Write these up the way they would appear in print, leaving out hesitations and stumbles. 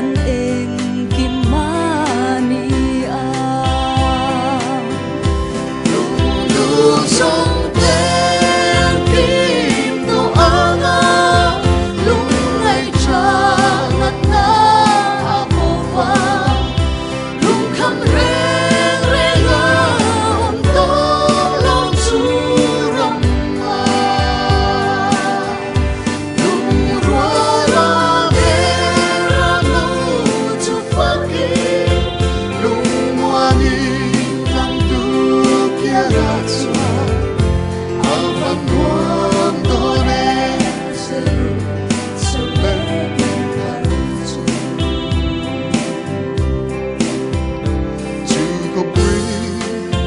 kan eng kimania lung song ten kim to anga lung ngai cha nat na apova lung kham reng reng om to long chu ram ma lung rua ra de ra no chu fa ke lung mua ni nang tu kia ra chua avan nuam to ne se se le kar chu chu ko bui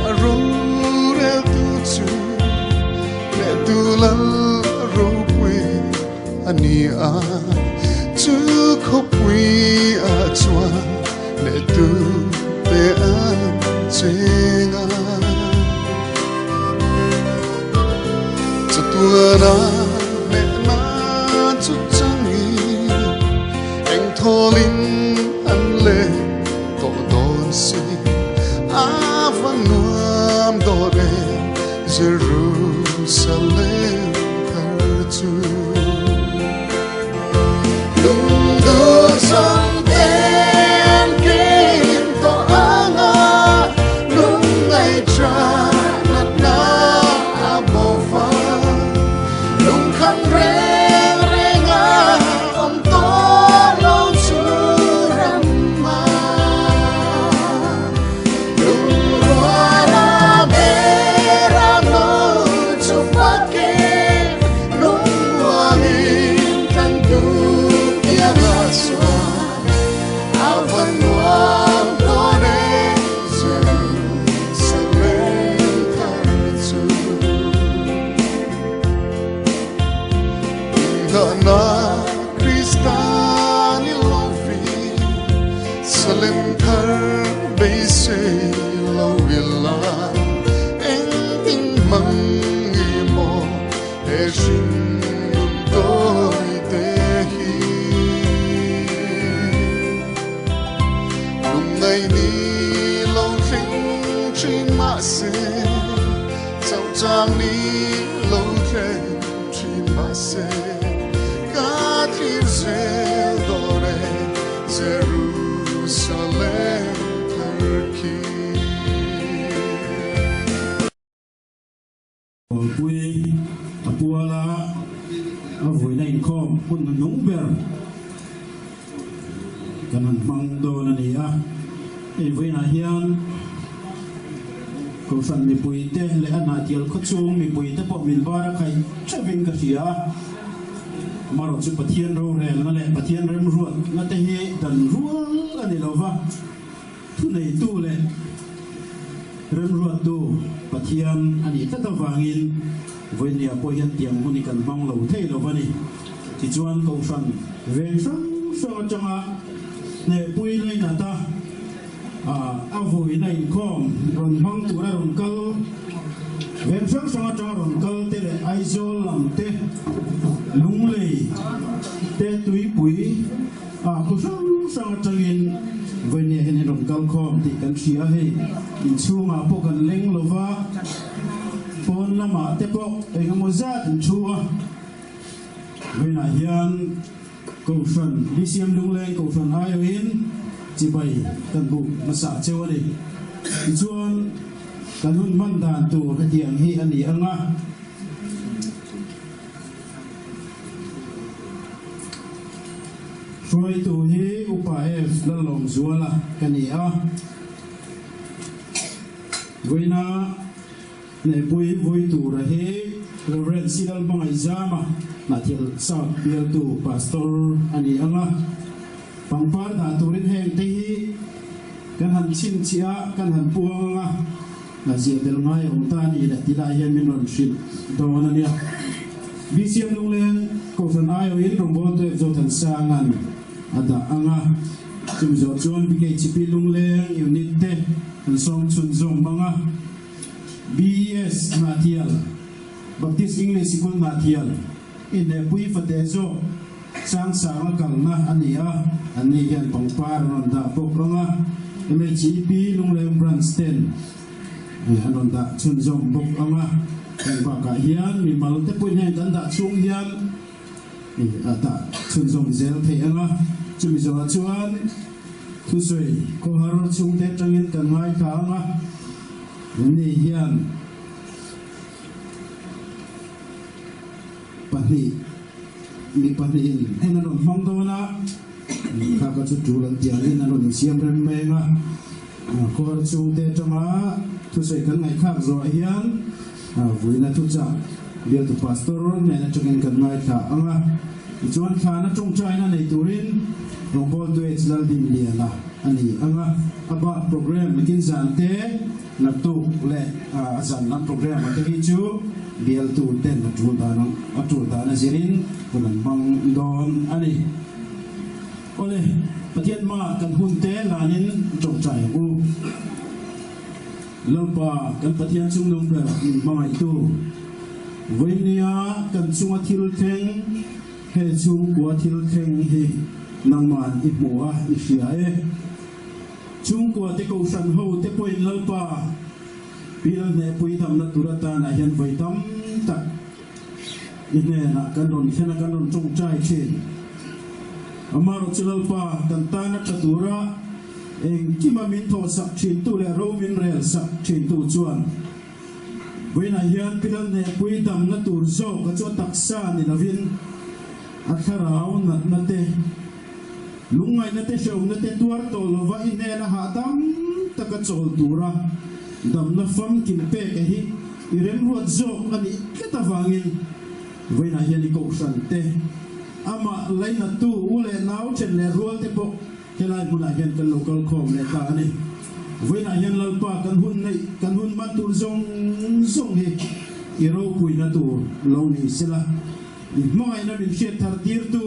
a ru re tu chu le tu la ru bui ani a chu ko bui a chua le tu te an chenga Tuana me na chu changi eng tholin an le to don si avanuam dore Jerusalem kar chu lung do song ten kim to anga lung ngai tra nat na abova lung kham reng reng om to long chu ram ma lung rua ra be ra no chu fa ke lung wang in kan tu kia ra swa avan nuam to ne Jerusalem kar chu na Kristani lovi salim thar beise lovila eng ting mang mo e shin doi te hi lung ngai ni lo ring chin ma se chau chang ni lo ring chin ma se Dore Jerusalem Turkey Pui apuala avoi na inkom kun nungber kanan mangdo na niya evoi na hian ko san mi pui te le ana tial khachung mi pui te po min bara khai chaving ka sia maro chu pathian ro rel na le pathian rem ruat na te hi dan rual ani lova tu nei tu le rem ruat tu pathian ani ta wangin voinia po hian tiang huni kan mang lo thei lo bani ti chuan ko san ven sang so changa ne pui nei na ta a voi nei khom ron mang tu ra ron kal ven sang sang changa ron kal te le aizol lam te lung lei te tui pui ku sang sang changin voinia hen ron kal khom ti kan sia he in chunga po kan leng lova pon lama te po engamo zat in chua voina hian ko san lisiam lung leng ko san ayo in chi bai kan bu masa chewani chuan kanun man dan tu ka tiang hi ani anga Soi tu hi upaef lalong zuala kania Voina ne pui voi tu rahe Reverend Sidal Bangai Zama na til sa bial tu pastor ani anga pangpar da turin heng te hi kan han chin chia kan han puanga na zia del ngai ong ta ni da tila hian min ron shin dona nia bisiam lunglen ko san ayo in rong bon te zo than sangan ada anga chim zo chon bi ke chipi lunglen unit te an song chun zong manga BES Mathial Baptist English School Mathial in the pui fatezo sang sang kalna ania ani hian pangpar ron da pokronga MHP lunglem Branston anon da chun jong bok anga ba ka hian mi mal te pui hen kan da chung hian ni ata chun jong zel the anga chumi zo chuan thu soi ko har chung te tangin kan ngai ka anga ni hian pani mi pani en anon hong do na ka ka chu tu lan tiang in anon siam rem me nga ko har chung te tama thu soi kan ngai khak zo hian vui na thu cha bial tu pastor ne na chungin kan ngai tha anga chuan khana chung chai na nei turin robol tu hlal din liana ani anga aba program makin zante na tu le azan na program ate hi chu bial tu ten na tu da na zirin kunan mang don ani ole pathian ma kan hun te lanin chung chai u lalpa kan pathian chung nong ber mai tu voinia kan chunga thil theng he chung kwa thil theng hi nangman ipua ifiae chung kwa te ko san ho te poin lalpa pilal ne pui tham na turata na hian voitam tak ine na kan don thena kan don chung chai chen amaro chilalpa kan ta na tatura eng kima min tho sak thin tu le ro min rel sak thin tu chuan voina hian pilal ne pui dam na tur zo ka chu taksa ni lovin atharau na te lungai na te show na te tuar to lova ine na ha dam taka chol tura dam na fam kin pe ka hi irem ruat zo ani ketawangin voina hian ko san te ama laina tu ule nau chen le rual te po kelai puna hian kan local khom le ta ani voina hian lalpa kan hun man tur zong hi iro pui na tu lo ni sila mai na bin shet thar tir tu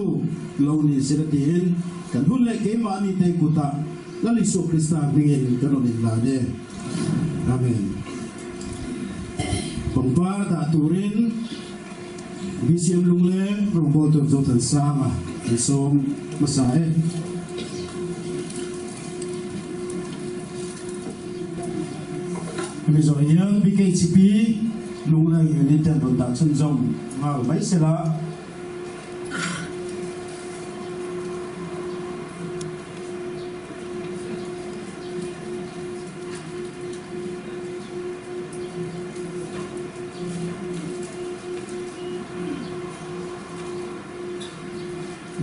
lo ni sila tin kan hun le ke ma ni te kuta lali so krista ngin kan on la de amen pangpa ta turin bisiam lungle rombo tu zo tan sama som masae bây giờ hiang BKCP lúc này unit ten đồn đảng chân rồng vào mấy xe lá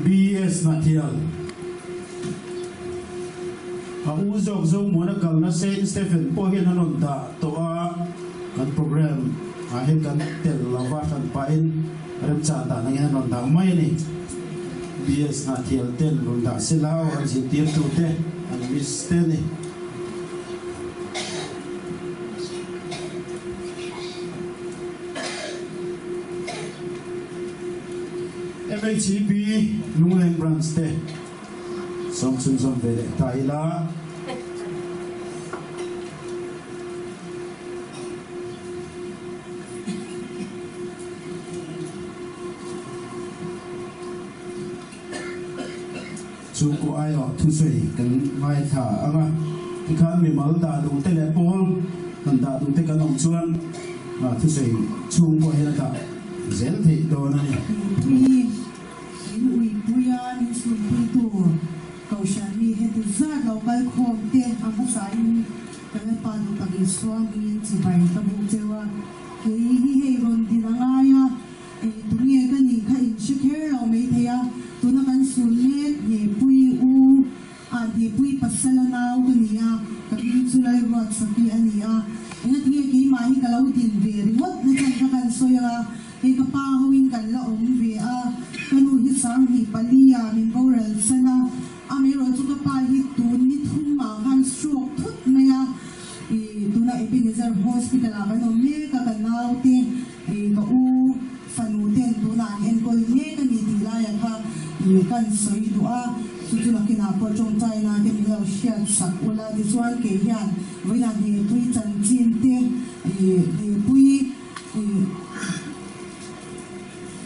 BS Nathial u zog zo mo na kal na Saint Stephen po hian anon da to a kan program a hen kan tel lava kan pain rem cha ta na hian anon da mai ni BS Nathial tel ron da silao an si tier tu te an mis te ni MHP lungleng branch te som vele taila chung ko ai o thu sui kan mai tha anga ti khan mi mal da du te le pol kan da du te kan ong chuan thu sui chung ko hela ta zel thi do na ni puya ni sun tu kau shani het za local khom te ama sai kan pa du ta gi swang ni chi bai ta bu chewa ke hi ron dinangaya e dunia kan ni kha in shikher lo me theya tuna kan sun le ye pui u a de pui pasala nau kan ya ka bi chulai ro sakhi ania ina ti ke ma hi kalau din ve ri wat na kan kan soya e ka pa hoin kan la om ve a kanu hi sang hi palia min boral sana amiro chu ka pa hi tu ni thum ma han stroke thut maya e tuna Ebenezer hospital a no me ka kanau te e ka u fanu ten tuna en kol me ka ni ti la ya ka ni kan soi dua su tu la kina po chong chai na ke mi la shia sak wala di sual ke yan vai na ni pui chan chin te e pui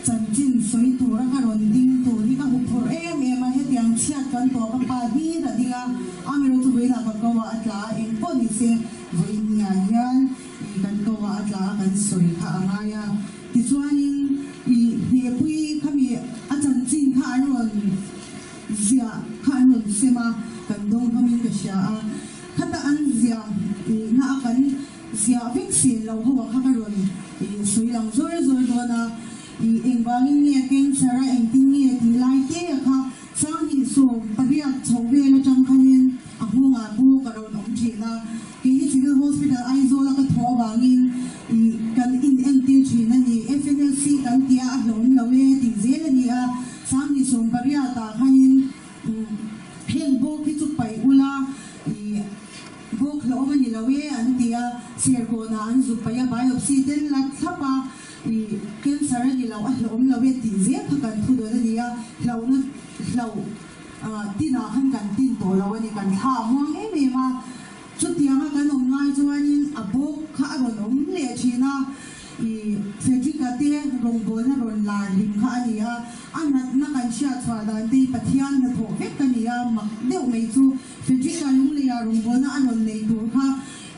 chan chin soi tu ra ka ron ding tu ri ka kan to ka pa hi ra dinga amero tu veina ka kawa atla en poni se voinia yan kan kawa atla kan soi kha angaya ti chuanin I he pui kami atan chin kha anon zia kha anon sema kan dong kami ka sha khata an zia na kan zia vaccine lo ho kha ka ron soi lang zor zor do na engwangin ni ken sara engting ni ti lai te kha sang hi so paria chove la chang khanin ahunga bu ka ron om thi na ki civil hospital aizo la ka thawangin kan in nt thi na ni FNLC kan tia hlom lawe ti zel ni a sang hi som paria ta khanin hen bo ki chu pai ula bo khlo ma ni lawe an tia ser ko na an zu pa ya biopsy den la thapa cancer ni law hlom lawe ti zel kha kan thu do ni a hlaw na hlaw tina han kan tin to law ni kan tha muang e ma chu tia ma kan om ngai chuanin a bo kha ron om le thina Fedrika te rong bol na ron la lim kha ania anat na kan sha chwa dan te pathian na tho vek kania mak deu mei chu Fedrika lung le ya rong bol na anon nei tur kha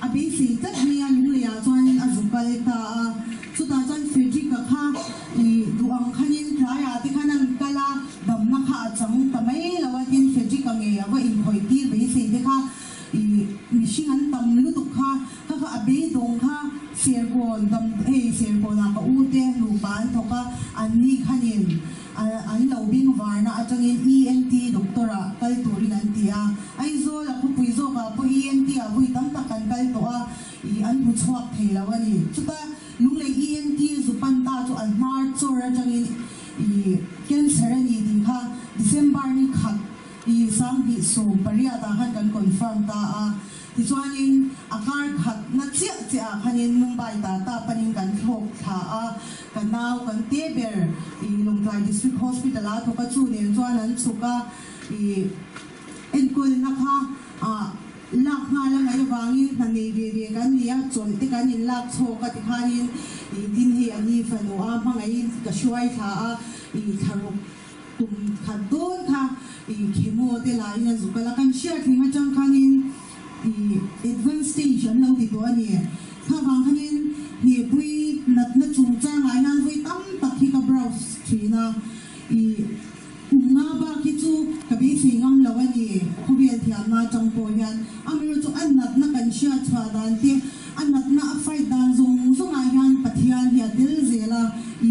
abi si tat me ya lung le ya chuanin a zukal ta chu ta chan Fedrika kha duang khanin raya te khanan kala dam na kha chang tamai lawatin Fedrika nge ya wa in khoi tir be si te kha mishing an tam lu tu kha kha abi dong kha serpon dam serpon na ka ute lupan thoka anni khanin an lobing varna atangin ENT doktora kal turin antia aizo la ku puizo ka pu ENT a bui tam ta kan kal to a an bu chhuak theilawani chuta lungle ENT zu pan ta chu an mar chora atangin cancer ani din kha December ni khat sang hi so paria ta han kan confirm ta a ti chuanin akar khat na chia chia khanin Mumbai ta panin kan thok tha a kanau kan teber Longtrai district hospital a thoka chu ne chuan an chuka enkol na kha lak nga la ngai wangin na nei ve kan nia chon te kan in lak chho ka ti khanin din hi ani fano a mangai ka shuai tha a tharuk tum khadon kha chemo te la ina zukala kan shia thima chang khanin advanced stage an lo ti to ani kha wang khanin ni pui nat na chung cha ngai nan voi tam tak hi ka browse thina nga ba ki chu ka bi singam lawani khobian thiam na chang po yan amiro chu an nat na kan shia chwa dan te an nat na fight dan zong zong a yan pathian hi dil zela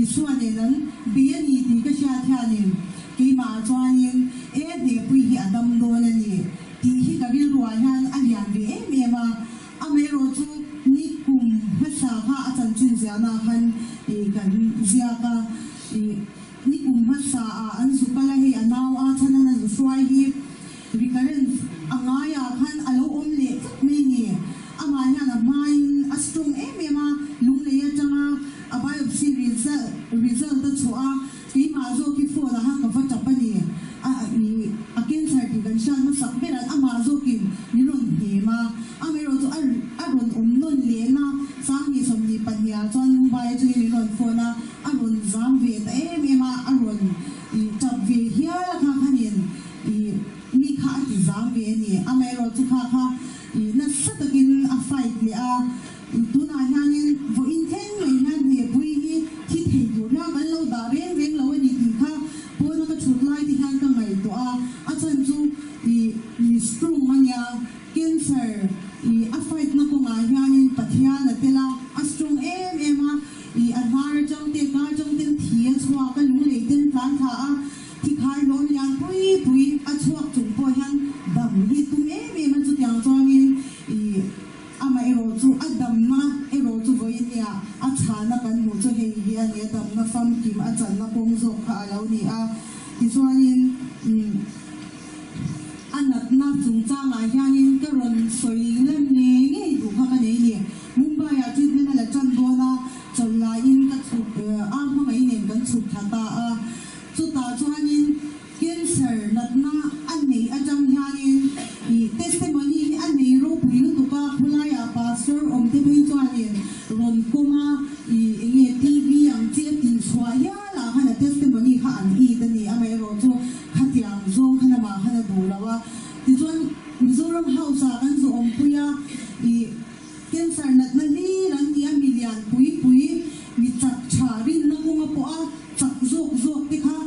isuane nan biani ti ka sha thyanin ki ma chwanin ne pui hi adam do na ni ti hi ka bil ruwa yan an yan be me ma amiro chu ni kum hasa kha achan chin zia na khan kan zia ka ni kum hasa an zukala hi anaw a chana na zuai hi recurrent angaya khan alo omle me ni amaya na main astrong me ma lungle ya changa a biopsy result ta chua ki ma zo ki fo la ha ka fa tapani a cancer ti gan shan ma sak beran ama zo ki ni ron he ma amero to aron non le na sang ni som ni panya chon bai chu ni ron fo na aron zam ve ta me ma aron tap ve hia la kha khanin ni kha ti zam ve ni amero chu kha na satakin a fight li a tu na hanin vo inten mai han ne bui hi thi thei du na kan lo da reng lo ni ti kha po na ka chut lai ti han ka ngai to a chan chu strong mania cancer a fight na ko nga hanin pathian na tela a strong ema anhar jong te ka jong ten thia chwa ka lu le ten plan tha a thi khai lon yang pui a chuak chung po han dam hi tum ma chu tyang chawin ama ero chu adam na ero chu voinia a chana kan mu chu hei hi ani dam na fam kim a chan na pong zo kha alo ni a ti chuanin anat na chung cha ngai hianin ka ron soi lem ne nge du kha ka nei ni Mumbai a treatment la chan do na chon la in ka chu a ma mai nen kan chu tha ta a chu ta chuanin cancer nat na an nei a jam hianin testimony an nei ro pui tu ka phulaya pastor om te bin chuanin ron koma nge TV ang che tin chwa ya la hana testimony kha an i da ni amai ro chu khatiang zong khana ma khana do lawa tijuan Mizoram House kan zo ompuya I cancer nat na ni ran dia milian pui mi chak charin na ko po a chak zok ti kha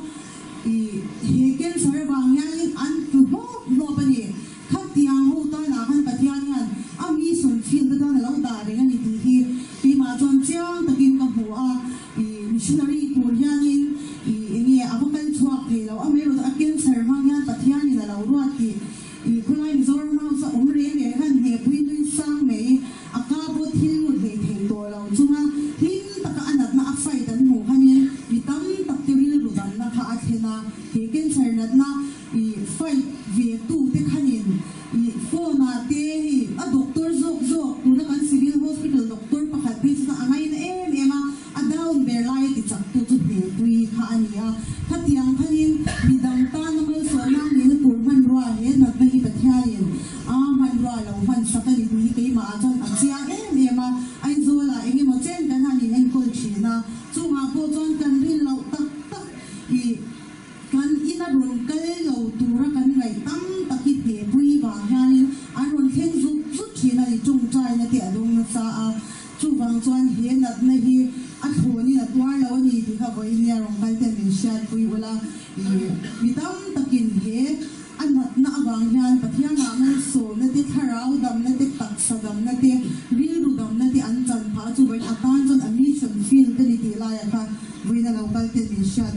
I he cancer bang yan an tu no ba ni khat tiang ho ta na kan pathian yan ami sun fil da na lo da re ni ti hi ma jon chiang takin ka bu a I missionary pur yan I ngi abakal chuak the lo amero a cancer bang yan pathian ni la lo ro ti I kulai Mizoram House omre re kan he pui tu sang me akabo thil he the to lo chunga hin taka anat na afai dan mo kanin itam taktiril rudan na kha athena he cancer nat na I fai ve tu te khanin I phone te a doctor zok tu na kan civil hospital doctor pakhat pe sa angai na ema a down bear lai ti chak tu he pui kha ania khatiang khanin midang ta na mal so na ni tur man ro he na ba hi pathian a man ro lo man sakali ni ke ma chan a chia ema ai zo la engi mo chen kan hani en kol china chunga po chon kan rin lo tak I kan ina ron kal lo tura kan ngai tam taki he pui ba hanin an ron khen zu china ni chung chai na ti adong na sa a chu wang chuan he nat na hi a thoni na twar lo ni ti kha voi ni rong kal te min shat pui wala I tam takin he anat na abang yan pathian na man so na ti tharau dam na ti tak sadam na ti riru dam na ti an chan pha chu bai atan jon admission feel te ni ti la ya kha voi na lo kal te min shat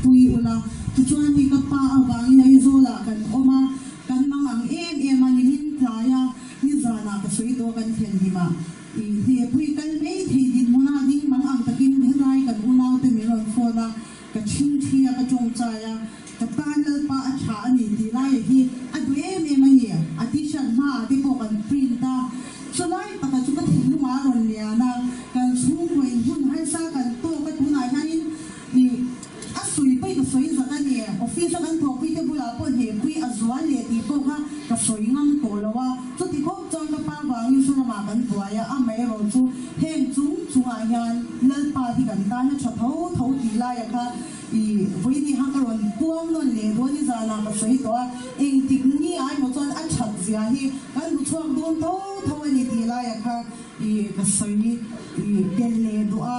pui wala tu chuan ni ka pa abang ina izola kan oma kan mangang em ani hin tlaya ni zana ka soi do kan thel hi ma I he pui kal me thei din mona ding mangang takin herai kan unau te mi ron phona ka ching thia ka chong chaya ka panel pa a tha ani ti la hi adu em ani ati shan ma ati ko kan printa so lai ta ka chu ka thilu ma ron lia na kan chu koi hun hai sa kan to ka tu na hanin ni a sui pai ka soi za kan ni office kan tho pui te bula pon he pui a zuan le ti ko ha ka soi ngam to lawa so ti ko chong ka pa ba ni su na ma kan tuaya a mai ro chu heng chung a yan lal pa ti kan ta na cha tho ti la ya kha I voi ni ha ka ron puang non le do ni za na ka soi to a eng tik ni ai mo chon a chat zia hi kan lu chuak don tho ani ti la ya kha I ka soi ni I tel le do a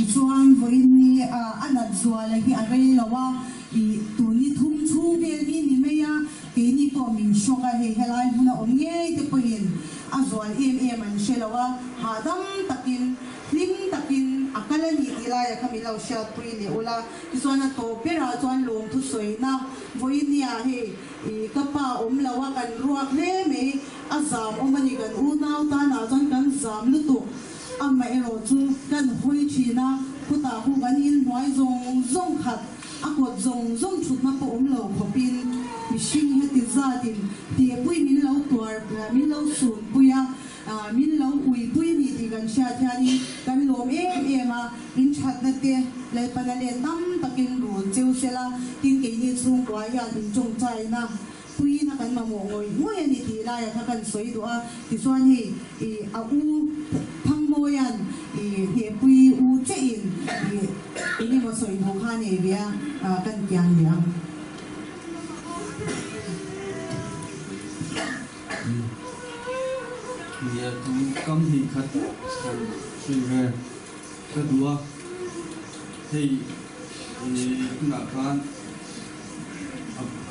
I chuan voi ni a anat zua la hi a vel lawa I tu ni thum chu vel ni me ya ke ni ko min shoka he helai huna om nge te poin a zual em an shelawa hadam takin lim takin akala ni ilaya kami lau shat pui le ula kiswana to pera chuan lom thu soi na voi nia he I kapa om lawa kan ruak le me azam omani kan unau ta na chuan kan zam lu tu amma ero chu kan hoi china puta hu kan in noi zong khat akot zong chut na po om lo khopin mishing he ti zatin ti pui min lo tuar min lo sun puya min lo ui pui ni ti kan sha thani kan lom em a in chat na te le panale tam takin ru cheu sela tin ke ni chung kwa ya tin chung chai na pui na kan ma mo ngoi ani ti la ya kan soi do a ti suan hi a u thang mo yan he pui u che in ini mo soi ho kha ne bia kan kyang dia dia tu kam hi khat kan sui re ka dua hei na kan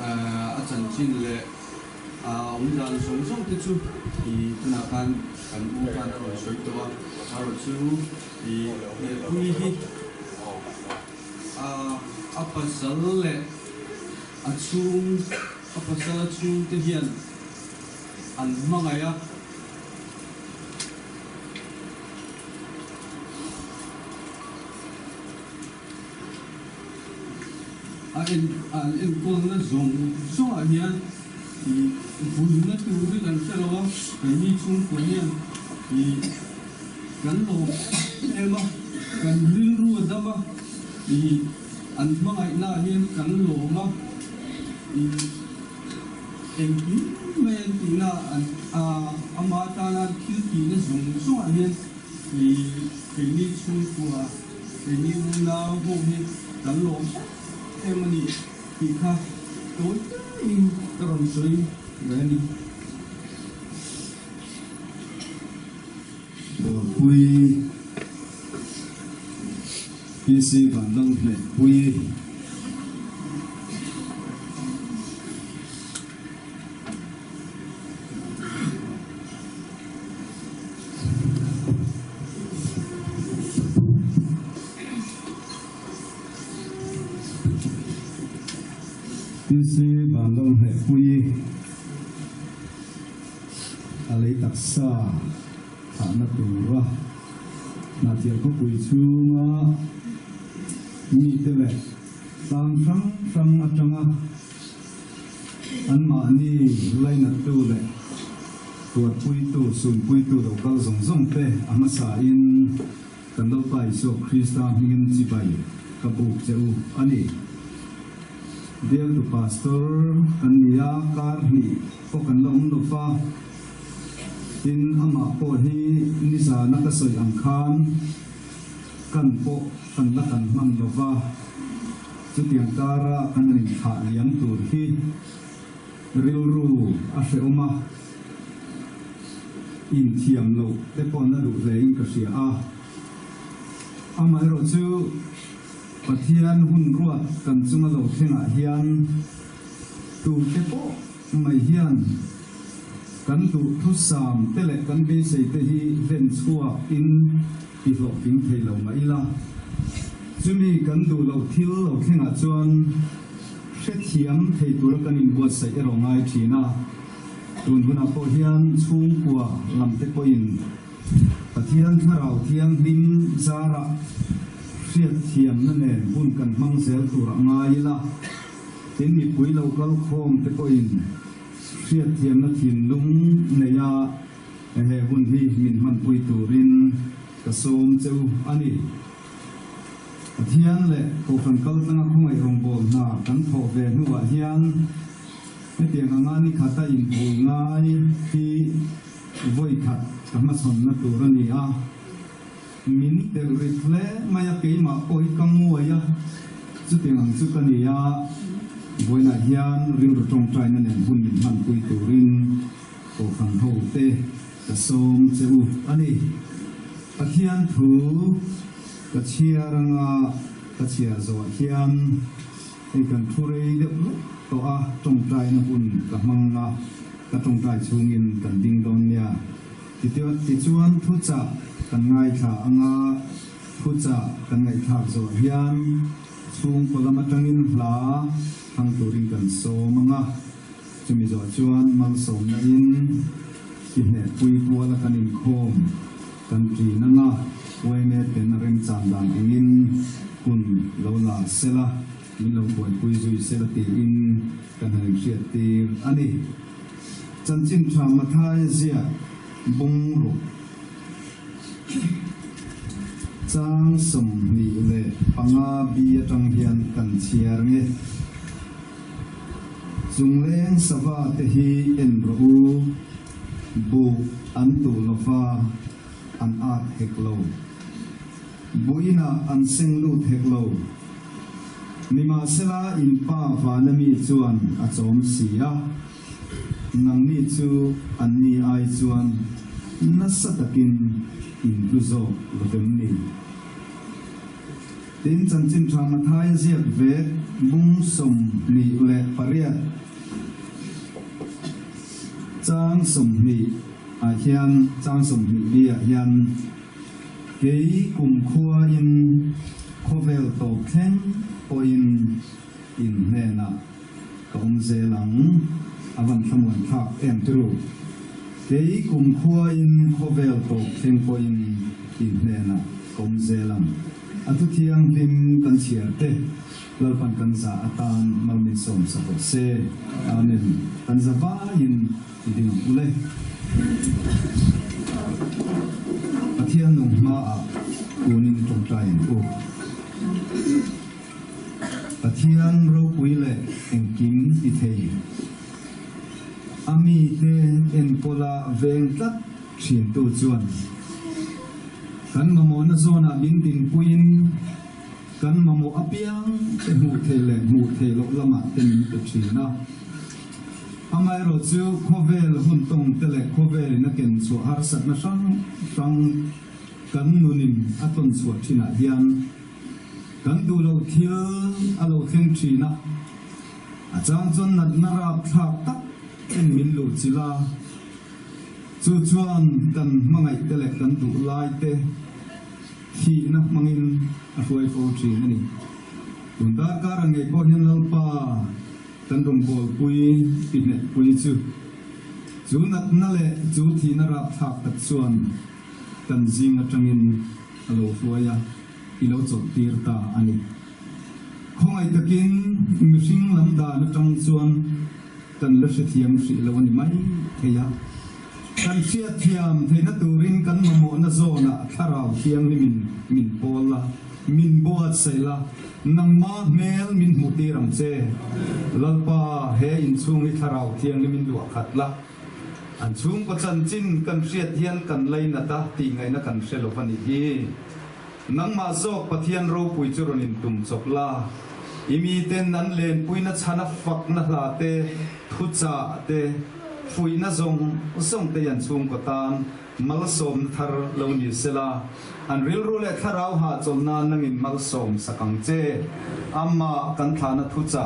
a chan chin le om jan song te chu na kan u kan ro soi to a ro chu pui hi a pasal le a pasal chung te hian an mangaya in kol na zong a hian bul na tu ri kan selawa ni chung ko hian kan lo ema kan ril ru dama an mangai na hian kan lo ma em men ti na ama ta na ki na zong a hian ni chung ko ni na ho hi kan lo em ni ki kha tối cái rồng suy về đi quy PC bản đông này quy PC bản đông này quy lấy đặc xa thả nó tù ra là tiền có quỷ chú mà mi thế này sang sang ở trong anh mà ni lấy nát tù này tuột quỷ tù sùng quỷ tù đầu cao rong pe ama sa in cần đâu phải số Christa hình chỉ bay các bộ cheu ani dia tu pastor ania karni ko kan lom no fa in ama po hi nisa nakasoi ang khan kan po kan na kan man lova chu tiang kara kan ring kha liam tur hi rilru a se oma in thiam lo te pon na du lein ka sia a ama ro chu pathian hun ruat kan chunga lo thenga hian tu te po mai hian kan tu thu sam tele kan be sei te hi ven chua in i lo ping thei lo mai la chumi kan du lo thil lo thenga chuan se thiam thei tur kan in buat sai ero ngai thina tun huna po hian chung kwa lam te po in pathian tharau thiang dim zara riat thiam na nen bun kan mang sel tur ngai la tin ni pui lo kal khom te po in riat thiam na thin lung neya he hun hi min man pui turin ka som cheu ani pathian le ko kan kal tanga khongai rong bol na kan tho ve nuwa hian me tiang anga ni khata in bul ngai hi voi khat kama son na turani a min ter refle maya ke ma oi kamu ya chu tiang chu kania voina hian ring ro tong trai na nen hun min man pui turin ko kan ho te ka som cheu ani pathian thu ka chia ranga ka chia zo hian e kan thurei de to a tong trai na hun ka manga ka tong trai chungin kan ding don nia ti chuan thu cha kan ngai tha anga thu cha kan ngai tha zo hian chung kolama tangin hla hang turin kan so manga chumi zo chuan mal som na in ki ne pui kuala kan in khom kan tri na nga wai me ten reng chan dan in kun lo la sela min lo pui zui sela ti in kan hai sia ti ani chan chin tha ma thai zia bung ro chang som ni le panga bi atang hian kan chiar nge zungleng sava te hi en ro bu an tu lofa an at heklo buina an sing lu heklo nima sela in pa va na mi chuan a chom sia nang ni chu an ni ai chuan na satakin in tu zo lo dem ni tin chan chin tha ma thai ziak ve bung som ni le pariat chang som ni a hian chang som ni bi a hian ke kum khua in khovel to khen o in hena kom zelang avan thamwan thak em tru ke kum khua in khovel to khen po in hena kom zelang atu thiang lim kan chiar te lalpan kan za atan malmin som sa se amen kan za va in ding ule athian nong ma a unin tong trai ko athian ro puile en kim ti thei ami te en pola veng tat thin tu chuan kan mamona zona min din puin kan mamo apiang te mu the lo lama ten te china amai ro chu khovel hun tong te le khovel na ken chu har sat na sang kan nunin aton chu thina hian kan du lo thil alo theng thina achang chon nat nara thak tak en min lu chila chu chuan kan mangai te le kan du lai te khi na mangin a huai fo chi na ni tun ta ka rang ei ko hian lo pa kan rom bol pui ti ne pui chu nat na le chu thi na ra thak tak chuan kan jing atangin alo huaya ilo chot tir ta ani khongai takin mihring lamda na tang chuan kan la se thiam si lo ni mai theya kan sia thiam theina turin kan mamo na zona tharau thiang ni min pola min boat saila nangma mel min mutiram che lalpa he in chung i tharau thiang ni min lu khatla an chung ko chan chin kan sia thian kan leina ta ti ngai na kan se lo pani hi nangma zok pathian ro pui churonin tum chokla imi ten nan len puina chana fak na la te thucha te fuina zong te yan chung ko tan mal som thar lo ni sela an ril ru le tharau ha cholna nangin mal som sakang che amma kan thana thucha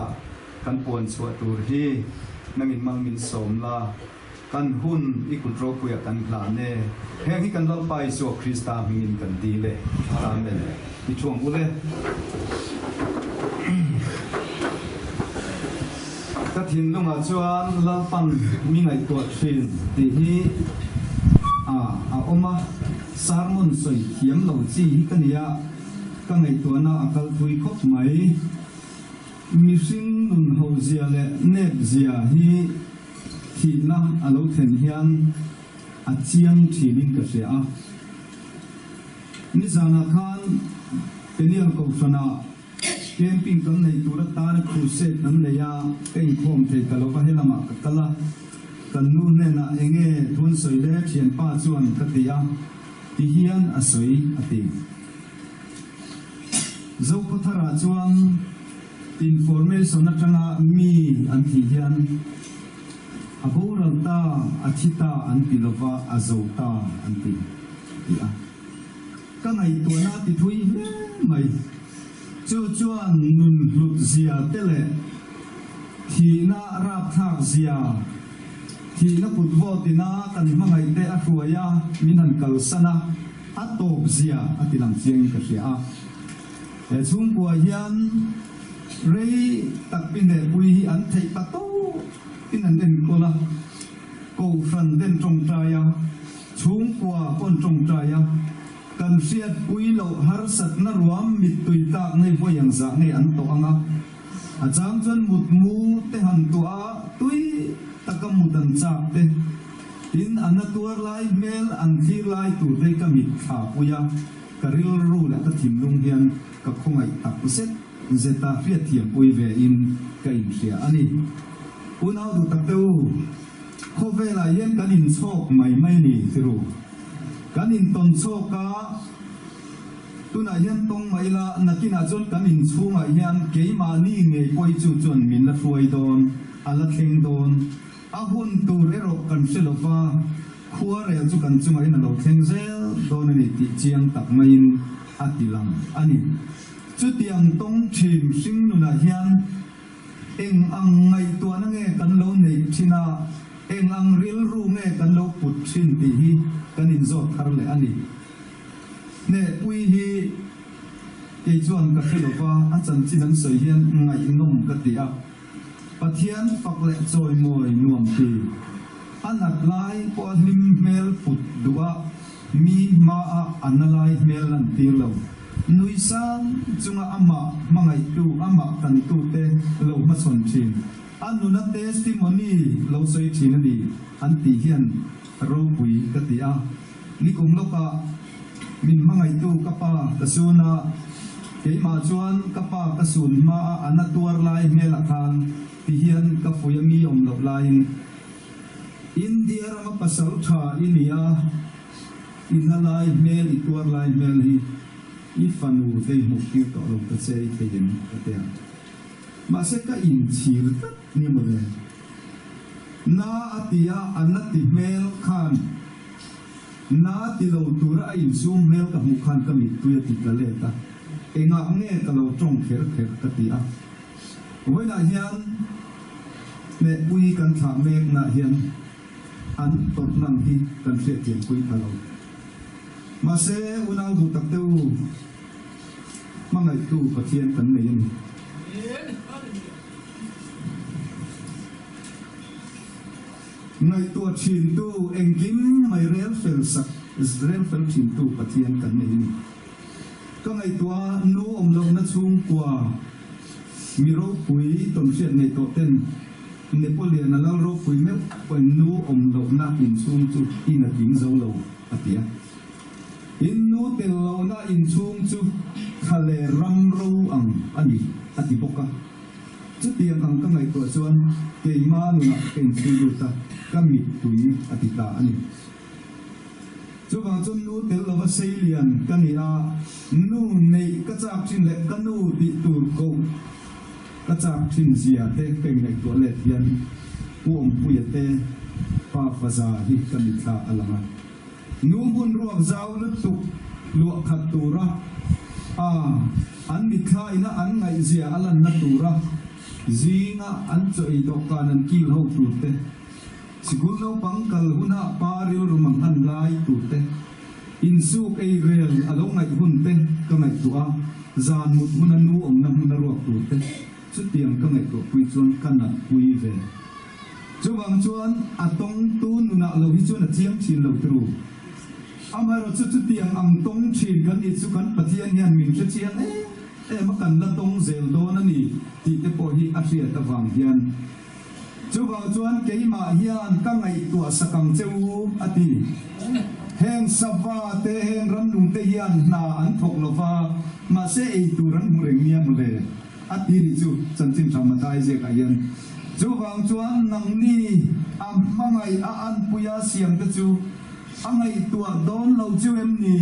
kan pon chua tur hi nangin mal min som la kan hun ikun ro puya kan la ne heng hi kan lo pai so krista mingin kan ti le amen ni chuang ule ta thin lunga chuan lalpan mi ngai to thin ti hi a oma sarmon soi thiam lo chi hi kania ka ngai to na akal thui khop mai mi sing nun ho zia le nep zia hi thi na alo then hian a chiang thinin ka se a ni zana khan penial ko sana camping kan nei tura tan crusade nan leya kai khom the kalova helama kala kanu ne na enge thun soi le thian pa chuan katia ti hian a soi ati zo ko thara chuan information na tanga mi an thi hian aboralta achita an pilova azota an ti ya ka ngai to na ti thui mai chu chuan nun lut zia tele thi na rap thak zia thi na putvo tina kan mangai te a hruaya minan kalsana atop zia atilam chiang ka sia e chung kwa hian rei takpine pui hi an thei pato inan den kola ko fran den trong traya chung kwa pon trong traya kan siat pui lo har sat na ruam mit tui tak nei po yang za nei an to anga achang chon mut mu te han to a tui takam mudan chak te in anatur lai mel an thir lai tu te ka mit kha puya karil ru la ta thim lung hian ka khongai tak set zeta fiat thiam pui ve in kai sia ani unau du tak teu khovela yen kan in chok mai ni thiru kanin ton choka tuna hian tong maila nakina chon kanin chunga hian keima ni nge koi chu chon min la fuai don ala thleng don a hun tu rero kan selofa khuwa re chu kan chunga in lo thleng zel don ni ti chiang tak main atilang ani chu tiang tong thim sing nuna hian eng ang ngai tu na nge kan lo nei thina eng ang ril ru nge kan lo put thin ti hi kanin zot thar le ani ne pui hi ke chuan ka khilowa a chan chinan soi hian ngai nom ka tia pathian pakle choi moi nuam ti anak lai po hlim mel put duwa mi ma a analai mel lan ti lo nui sang chunga ama mangai tu ama kan tu te lo ma son thin anu na testimony lo soi thin ani an ti hian ro pui ka tia ni kum loka min mangai tu kapa kasuna keima chuan kapa kasun ma anatuar lai mela khan ti hian ka foyami om lo lai india rama pasal tha inia inalai mel ituar lai mel hi ifanu dei mukti to lo ta sei te yin ta ya ma se ka in chir ta ni mo le na atia anati mel khan na ti lo tura in sum mel ka mu khan ka mi tu ya ti ka le ta enga nge ka lo chong kher kher ka ti a voi na hian me ui kan tha mek na hian an tot nang hi kan se tiang kui ka lo ma se unang du tak teu mangai tu pathian kan nei ni ngai tu chin tu engkim mai rel fel sak Israel fel chin tu pathian kan nei ni ka ngai tua nu om lo na chung kwa mi ro pui ton se nei to ten Napoleon na ro pui me pen nu om lo na in chung chu in a ding zo lo atia in nu tel lo na in chung chu khale ram ro ang ani ati boka chu tiang ang ka ngai to chuan ke ma nu na ken chu lu ta ka mi tui ati ta ani chu wang chun nu tel lo va seilian ka ni a nu nei ka chak chin le ka nu di tur ko ka chak chin zia te ke ngai to le hian puang puya te pa faza hi ka mi tha alanga nu bun ruak zau lu tu lu khat tura an mi tha ina an ngai zia alan na tura zinga an choi dokan an ki ho tu te sigul no pangkal huna paril rumang an lai tu te insu ei rel alo ngai hun te ka ngai tua zan mut huna nu om na huna ruak tu te chu tiang ka ngai ko pui chuan kana pui ve chu wang chuan atong tu nu na lo hi chuan a chiang chin lo tru amaro chu tiang ang tong chin kan i chu kan pathian hian min che chiang ma kan la tong zel do na ni ti te po hi a ria ta wang hian chu wang chuan keima hian ka ngai tua sakang cheu ati heng sava te heng ran lung te hian na an thok lova ma se ei tu ran mureng nia mule ati ri chu chan chin tham dai je ka hian chu wang chuan nang ni am mangai a an puya siam te chu angai tua don lo chu em ni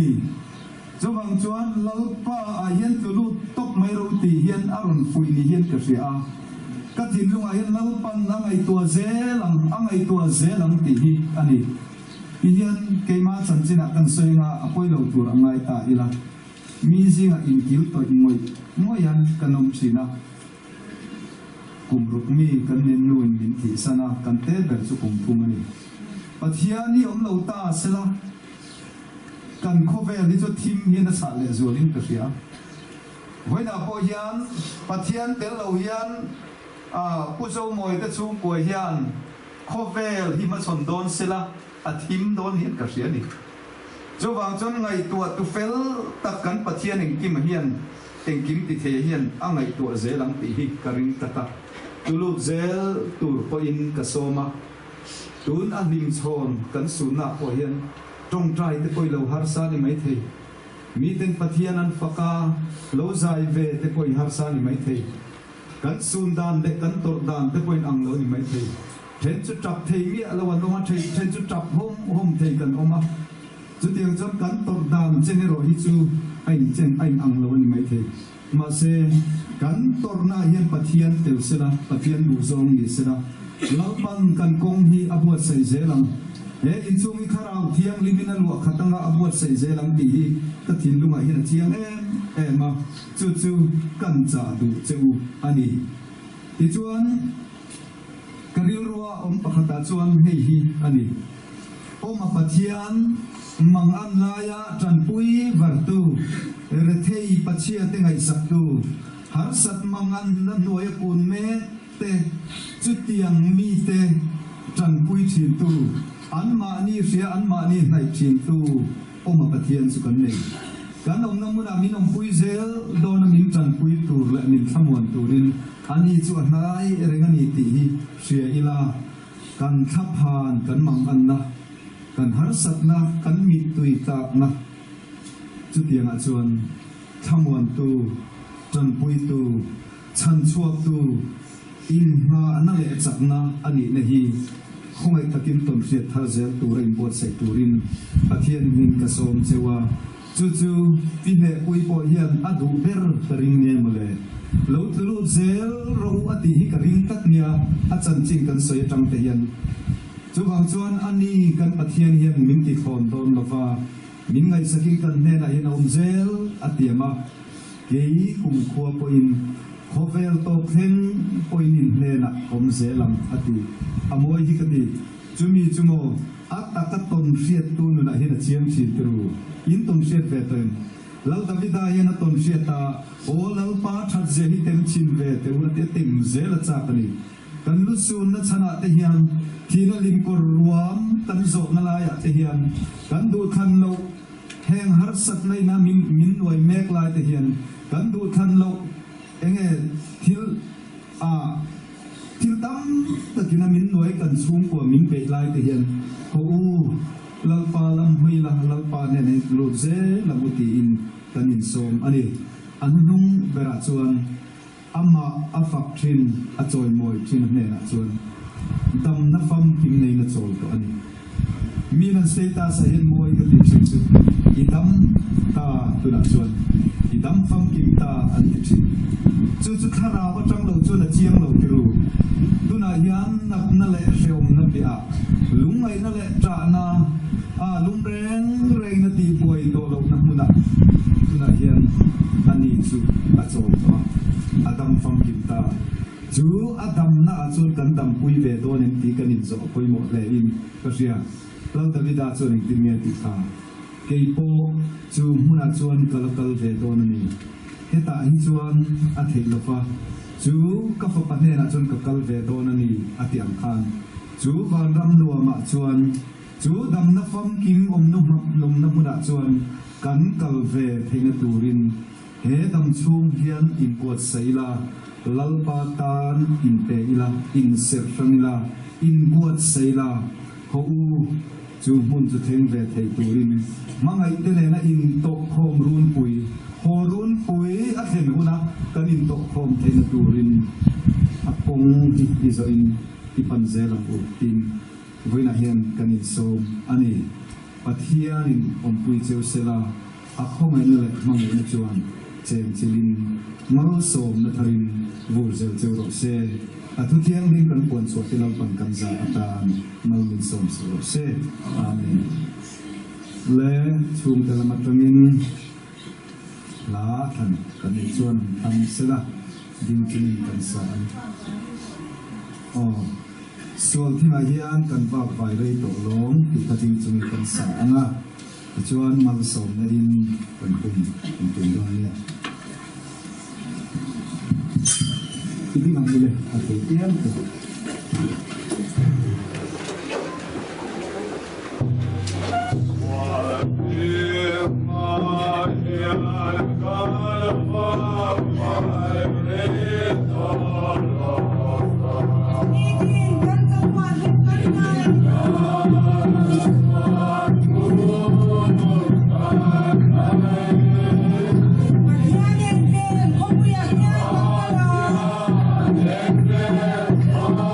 chu wang chuan lo pa a hian tu lu top mai ro ti hian aron pui ni hian ka sia ka thin lunga hian lo pan angai tua zelang ti hi ani hian keima chan china kan soinga apoi lo tur angai ta ila mi zinga in kil to ngoi yan kanom china kumruk mi kan nen nuin min thi sana kan te ber chu kum thum ani pathiani om lo ta sela kan khovel ni chu thim hi na sa le zolin ka ria hoina po hian pathian tel lo hian puzo moi te chung ko hian khovel hi ma chon don sela a thim don hian ka ria ni chu wang chon ngai tua tu fel tak kan pathian eng kim hian eng kim ti the hian angai tua zelang ti hi karing tata tulu zel tur po in kasoma tun a nim chon kan suna po hian trong trai te poi lo har sa ni mai thei mi ten pathian an faka lo zai ve te poi har sa ni mai thei kan sun dan de kan tor dan te poi ang lo ni mai thei then chu trap thei mi alawan lo ma thei then chu trap hom thei kan oma chu tiang chon kan tor dan chen ro hi chu ai ang lo ni mai thei ma se kan tor na hian pathian tel sela pathian bu zong ni sela lalpan kan kong hi abuat sai zelang in chung i kharau thiang limina lu khatanga abuat sai zelang ti hi ka thin lunga hian thiang ma chu kan cha du cheu ani ti chuan karil ruwa om pakhata chuan hei hi ani om pathian mang an laya tran pui vartu rethei pachia te ngai saktu har sat mangan na noya kun me te chu tiang mi te tran pui thin tu an ma ni ria an ma ni nai thin tu oma pathian su kan nei kan om namuna min om pui zel do na min tran pui tur la min thamon turin ani chu nai rengani ti hi ria ila kan thaphan kan mang an na kan har sat na kan mi tui tak na chu tiang a chuan thamon tu tran pui tu chan chuak tu in ma na le chakna ani na hi khongai takin tom hriat thar zel turin bot sai turin pathian min ka som chewa chu pi he pui po hian adu ber karing ne mole lo tulu zel ro ati hi karing tak nia a chan ching kan soi tang te hian chu wang chuan ani kan pathian hian min ti khon don lova min ngai saking kan ne na hian om zel atiama kei kum khua po in khovel to khen po in ne na om zelam ati amoi hi kati chumi chumo ataka ton riat tu nu na hi na chiam chi tru in ton riat ve ten lau davida hian ton riat ta o lau pa that je hi tem chin ve te u te tim zela cha pani kan lu sun na chana te hian thina lim kor ruam kan zo na la ya te hian kan du than lo heng har sat nei na min loi mek lai te hian kan du than lo enge thil tam takina min loi kan chung ko min pe lai te hian ko u lalpa lam hui la lalpa ne ne lu ze lamuti in kanin som ani anung bera chuan ama afak thin a choi moi thin ne na chuan dam na fam kim nei na chol to ani mi na status sa hin moi ka ti chu idam ta tu na chuan idam fam kim ta an ti chu thara wa tang lo chu na chiang lo ki ru tu na hian na le reom na bia lung ai na le tra na lung reng na ti boi to lo na muna tu na hian ani chu a chol to adam fam kim ta chu adam na a chu kan dam pui ve do nen ti kan in zo poi mo le in ka ria lo ta vida chu ning ti me ti kha kei po chu muna chuan kalakal ve do na ni heta hi chuan a thei lo fa chu ka fa pa ne na chuan ka kal ve do na ni atiam khan chu van ram nuwa ma chuan chu dam na fam kim om nu lom na muna chuan kan kal ve theina turin he dam chung hian in kuat saila lalpa tan in pe ila in ser famila in kuat saila ho u chu mun chu theng ve thei turin mangai te ne na in to khom run pui ho run pui a then una kan in to khom theina turin a pong hi zo in ipan zelam u tin voina hian kan in som ani pathian in om pui cheu sela a khomai na le mangai na chuan chen chilin mal som na tharin vur zel cheu ro se athu thiang ling kan pon so tilal pan kan za atan mal min som so se amen le chung kalamatangin la than kan ni chuan am sela ding chin kan sa sual thima hian kan ba vai rei to long ti pating chung kan sa anga chuan mal som na in kan pum tin don le ini ngambil atau tiang tu. Oh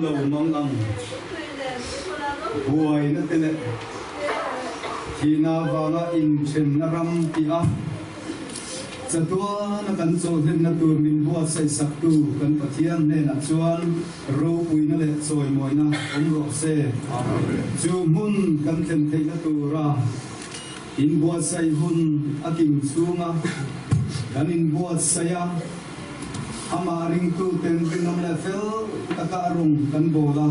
lâu mong ang buhay na tele hinavanga inchen na ramtia sa tua na kanso din na tur min buat sa saktu kan pathian ne na chuan ro pui na le soi moi na ro se chu mun kan them thei na tura in buat sai hun akim sunga kan in buat saya ama ring tu ten ring nam le fel takarung kan bola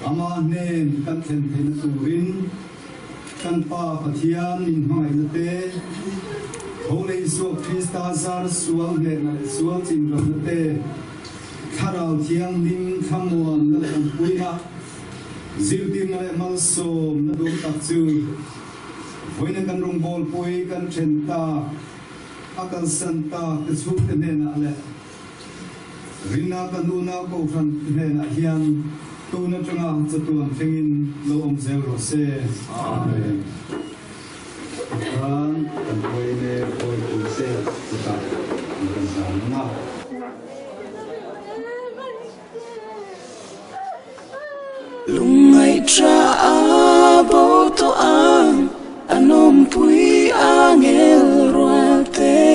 ama nen kan them thei na turin kan pa pathian in mai na te Holy Isu Krista Zar Suang He Na Suang Chin Ram Te Tharau Thiang Lim Thamuan Na Lam Puina Zil Tim Na Mal Som Na Dum Tak Chu Voina Kan Rong Bol Pui Kan Chen Ta Akal Santa Ke Chuk Te Ne Na Le Rina Kan Una Ko Fran He Na Hian Tu Na Changa Chatuan Thengin Lo Om Zeu Ro Se Amen Kan koi ne koi pulse kita bukan sama. Lungai tra abo to ang anom pui angel roate.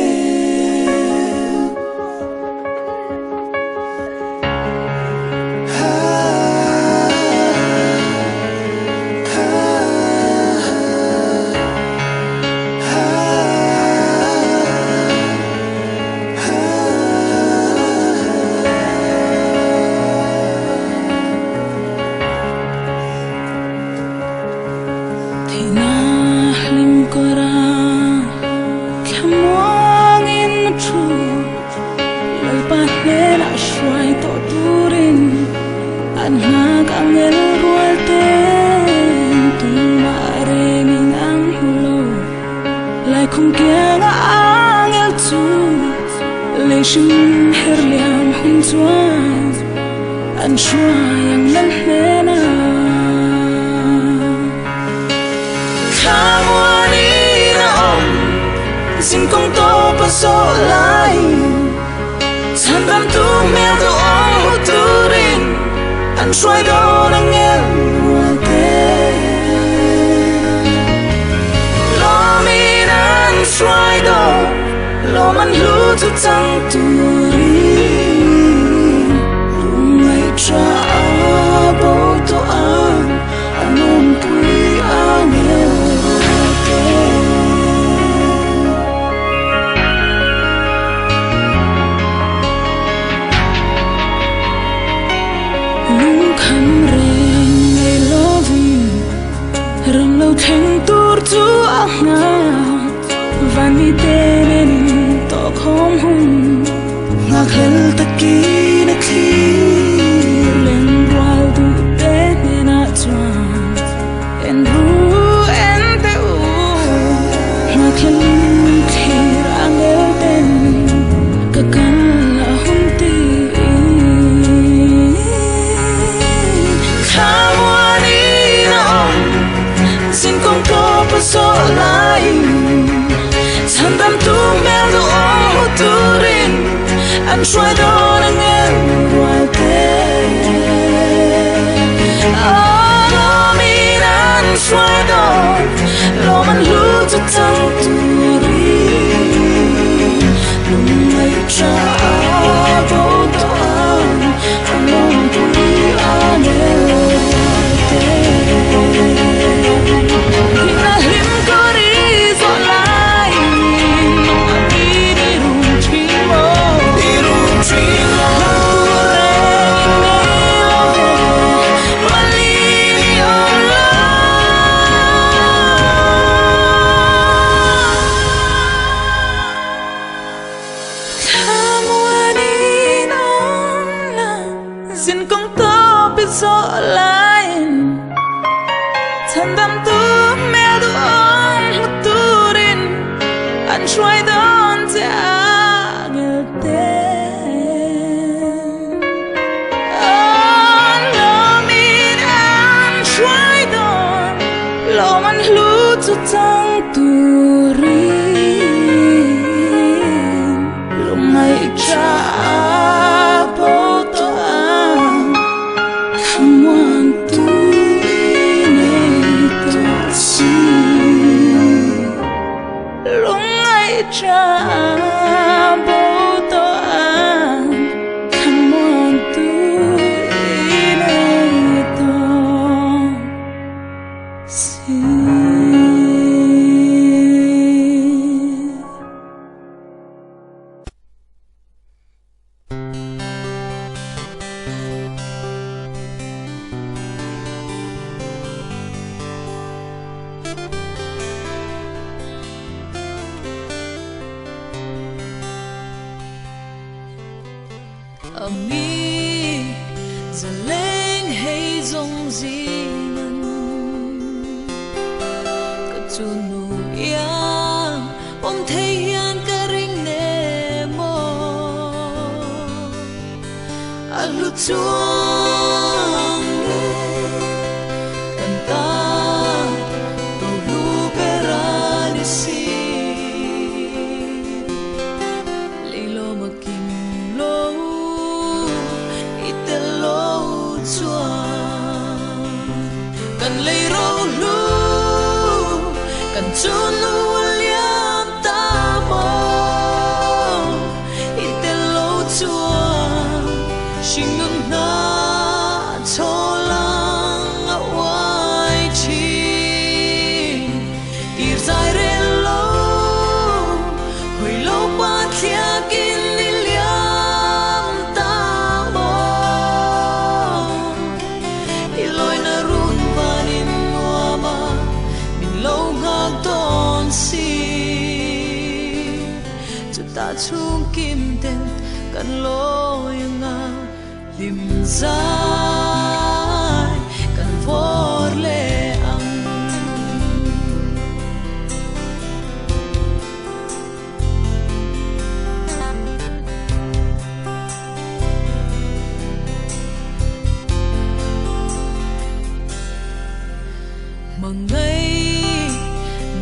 Leishim herliam hunzuan an shwayang lenhena Kamwanina om Singkong to pasolay Sandam tu medo om huturin An shway do ng elwate Lominan shway do Lo man lu tu tang turi Lumay tra abo to ang Anong pui angel Lung kham reng ngay lovi Ram lâu theng tur tu ang nga Vani tenen Khom hung ngạc hel taki na khi lên roal du tên na chuan en ru en te u ngạc hel khi ang el ten kakan la hum ti kamwani na om sin kong to pa so lai Sandam tu melo turin an shway do ng elwate Lominan shway do Lo man lu tu tang turin Lumay tra abo to ang Anong pui anelwate Hinahim ko rin so lai Try don te angel ten Lomin an try don Lo man lu tu tang turin Lumay tra po to ang ami giờ lên hay dòng gì cả chun nu yang om thấy hiền cả ring nè mò alu chuang kan ta tu lu perani si lilo makim lo itelo chuang kan lei ro lu kan chun lu liam ta mo itelo chuang shingung na cholang awai chi ir zai re lo hoi lo pa thia kin ni liam ta mo iloi na run panin nuama min lo ngak don si chu ta chung kim ten kan lo nga lim zai kan vor le ang mangai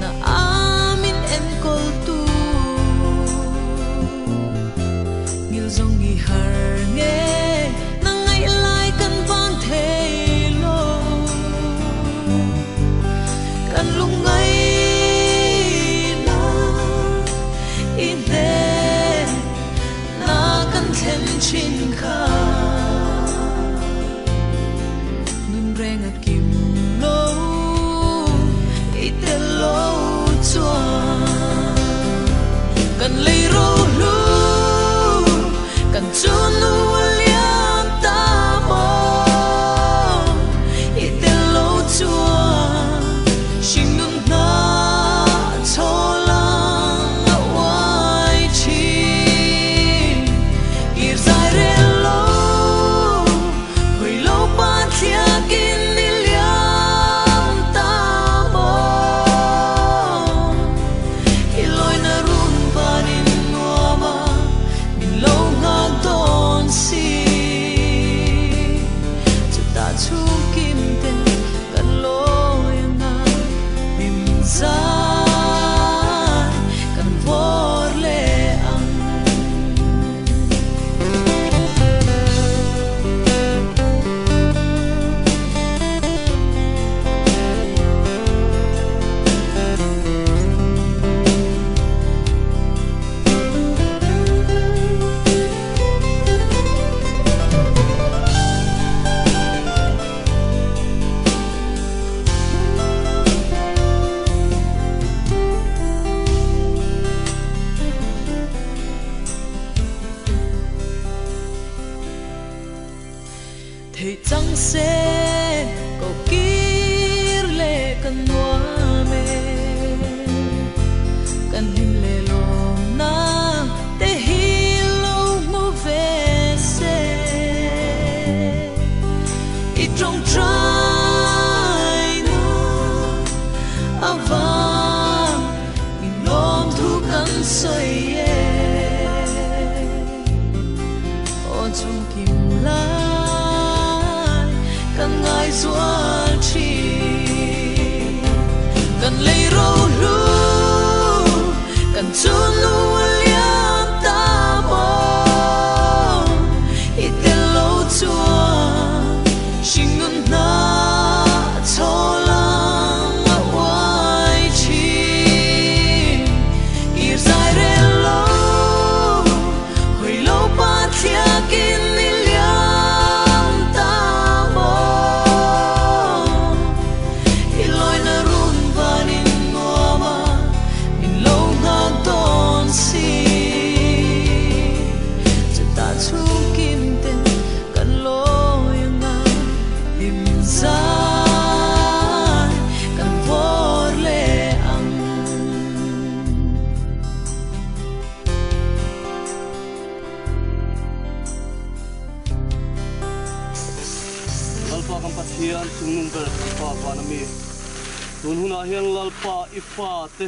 na amin en kol tu ngil zong gi har nge lungai na ide na kan ten chin kha nun reng at kim lo ite lo chua kan lei ro lu kan chun lu liam ta mo ite lo chua shingung na cholang awai chi ir zai re lo hoi lo pa thia kin ni liam ta mo iloi na run panin nuama min lo ngak don si chu ta chung kim ten kan lo zai kan vor le ang thei chang se ko kir le kan noa me kan him le lo na te hi lo mo ve se I trong trai na ava in lom thu kan soi ye o chung kim la kan ngai zual chi kan lei ro lu kan chun lu liam ta mo ite lo chua shingun na cholang awai chi ir zai re lo hoi lo pa thia kin ni liam ta mo iloi na run panin nuama pathian sungnung ber pa panami tun huna hian lalpa ifa te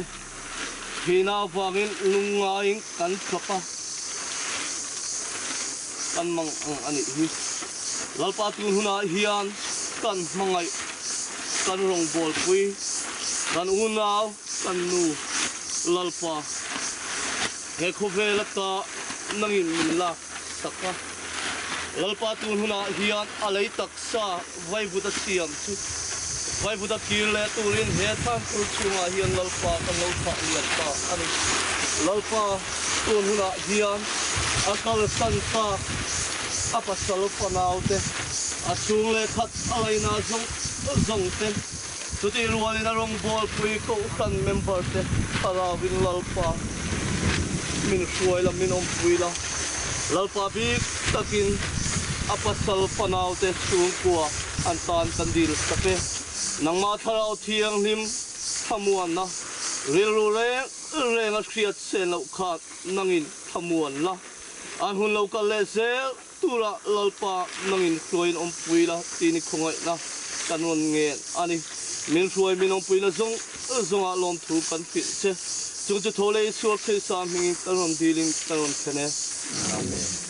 hina wangin lungaing kan thapa kan mang ang ani hi lalpa tun huna hian kan mangai kan rong bol pui kan unaw kan nu lalpa he khuvela ta nangin minla taka lalpa tun huna hian alai taksa vai buta siam chu vai buta kirle turin he tham tu chunga hian lalpa kan lo pha liata ani lalpa tun huna hian akal santa apasal panaute asung le khat alaina zong te tuti rualina rong bol pui ko kan member te tarawin lalpa min suaila min om puila lalpa bik takin apasal panaute sung kwa antan kandil tape nang ma tharau thiang lim thamuan na rilru re nga khriat sen lo khat nangin thamuan la an hun lo ka le zel tura lalpa nangin kloin om puila tini khongai na kanon nge ani min suai min om puila zonga lom thu kan phi che chung chu thole sur khe sam hing kanon dealing kanon khene amen